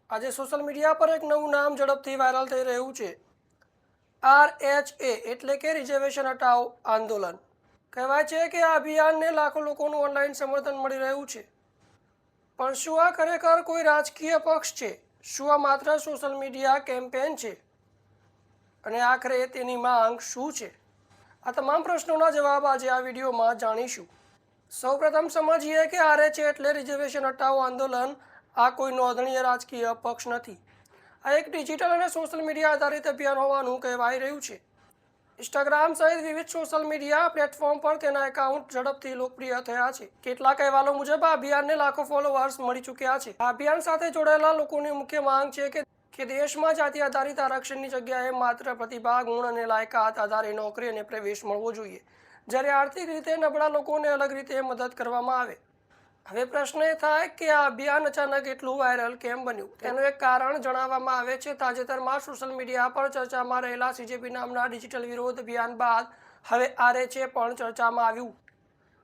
આજે social media પર એક નવું નામ ઝડપથી વાયરલ થઈ રહ્યું છે। RHA એટલે કે રિઝર્વેશન હટાવો આંદોલન। કહેવાય છે કે આ અભિયાનને લાખો લોકોનું ઓનલાઈન સમર્થન મળી રહ્યું છે। પણ શું આ ખરેખર કોઈ રાજકીય પક્ષ છે? શું આ માત્ર સોશિયલ મીડિયા કેમ્પેન છે? અને આખરે તેની માંગ શું છે? આ તમામ પ્રશ્નોના જવાબ આજે આ વિડીયોમાં જાણીશું। સૌપ્રથમ સમજીએ કે RHA એટલે રિઝર્વેશન હટાવો આંદોલન આ કોઈ નોંધણીય રાજકીય પક્ષ નથી। આ એક ડિજિટલ અને સોશિયલ મીડિયા આધારિત અભિયાન હોવાનું કહેવાઈ રહ્યું છે। ઇન્સ્ટાગ્રામ સહિત વિવિધ સોશિયલ મીડિયા પ્લેટફોર્મ પર તેના એકાઉન્ટ ઝડપથી લોકપ્રિય થયા છે। કેટલાક અહેવાલો મુજબ આ અભિયાનને લાખો ફોલોઅર્સ મળી ચૂક્યા છે। આ અભિયાન સાથે જોડાયેલા લોકોની મુખ્ય માંગ છે કે દેશમાં જાતિ આધારિત આરક્ષણની જગ્યાએ માત્ર પ્રતિભા, ગુણ અને લાયકાત આધારે નોકરી અને પ્રવેશ મળવો જોઈએ, જ્યારે આર્થિક રીતે નબળા લોકોને અલગ રીતે મદદ કરવામાં આવે। હવે પ્રશ્ન એ થાય કે આ અભિયાન અચાનક એટલું વાયરલ કેમ બન્યું? તેનું એક કારણ જણાવવામાં આવે છે। તાજેતરમાં સોશિયલ મીડિયા પર ચર્ચામાં રહેલા CJP નામના ડિજિટલ વિરોધ અભિયાન બાદ હવે RHA પણ ચર્ચામાં આવ્યું।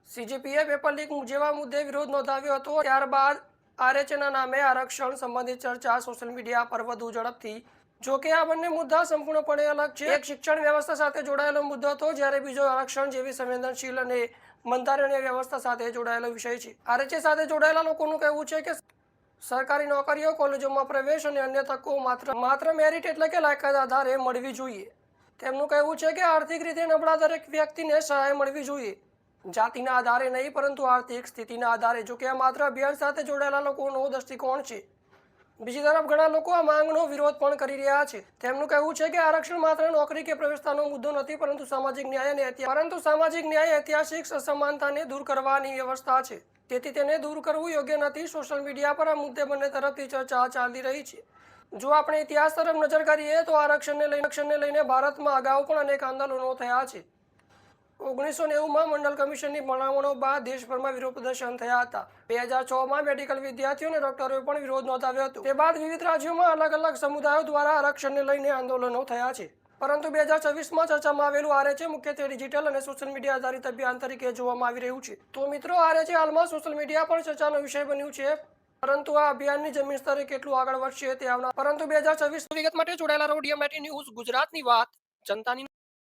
CJPએ પેપર લીક જેવા મુદ્દે વિરોધ નોંધાવ્યો હતો। ત્યારબાદ RHAના નામે આરક્ષણ સંબંધિત ચર્ચા સોશિયલ મીડિયા પર વધુ ઝડપથી। જો કે આ બંને મુદ્દા સંપૂર્ણપણે અલગ છે। એક શિક્ષણ વ્યવસ્થા સાથે જોડાયેલો મુદ્દો હતો, જ્યારે બીજો આરક્ષણ જેવી સંવેદનશીલ અને બંધારણીય વ્યવસ્થા સાથે જોડાયેલો વિષય છે। RHA સાથે જોડાયેલા લોકોનું કહેવું છે કે સરકારી નોકરીઓ, કોલેજોમાં પ્રવેશ અને અન્ય તકો માત્ર મેરિટ એટલે કે લાયકાત આધારે મળવી જોઈએ। તેમનું કહેવું છે કે આર્થિક રીતે નબળા દરેક વ્યક્તિને સહાય મળવી જોઈએ, જાતિના આધારે નહીં પરંતુ આર્થિક સ્થિતિના આધારે। જો કે આ માત્ર અભિયાન સાથે જોડાયેલા લોકોનો દૃષ્ટિકોણ છે। બીજી તરફ ઘણા લોકો આ માંગનો વિરોધ પણ કરી રહ્યા છે। તેમનું કહેવું છે કે આરક્ષણ માત્ર નોકરી કે પ્રવેશતાનો મુદ્દો નથી, પરંતુ સામાજિક ન્યાય ઐતિહાસિક અસમાનતાને દૂર કરવાની વ્યવસ્થા છે, તેથી તેને દૂર કરવું યોગ્ય નથી। સોશિયલ મીડિયા પર આ મુદ્દે બંને તરફથી ચર્ચા ચાલી રહી છે। જો આપણે ઇતિહાસ તરફ નજર કરીએ તો આરક્ષણને લઈને ભારતમાં અગાઉ પણ અનેક આંદોલનો થયા છે। 1990માં મંડલ કમિશનની ભલામણો બાદ દેશભરમાં વિરોધ પ્રદર્શન થયા હતા। 2006માં મેડિકલ વિદ્યાર્થીઓ અને ડોક્ટરોએ પણ વિરોધ નોંધાવ્યો હતો। તે બાદ વિવિધ રાજ્યોમાં અલગ અલગ સમુદાયો દ્વારા આરક્ષણને લઈને આંદોલનો થયા છે। પરંતુ 2024માં ચર્ચામાં આવેલું RHA મુખ્યત્વે ડિજિટલ અને સોશિયલ મીડિયા આધારિત અભિયાન તરીકે જોવામાં આવી રહ્યું છે। તો મિત્રો, RHA હાલમાં સોશિયલ મીડિયા પર ચર્ચાનો વિષય બન્યું છે, પરંતુ આ અભિયાનની જમીન સ્તરે કેટલું આગળ વધશે તે આવનાર। પરંતુ 2024 વિગત માટે જોડાયેલા રહો DMIT ન્યૂઝ ગુજરાતની વાત, જનતાની।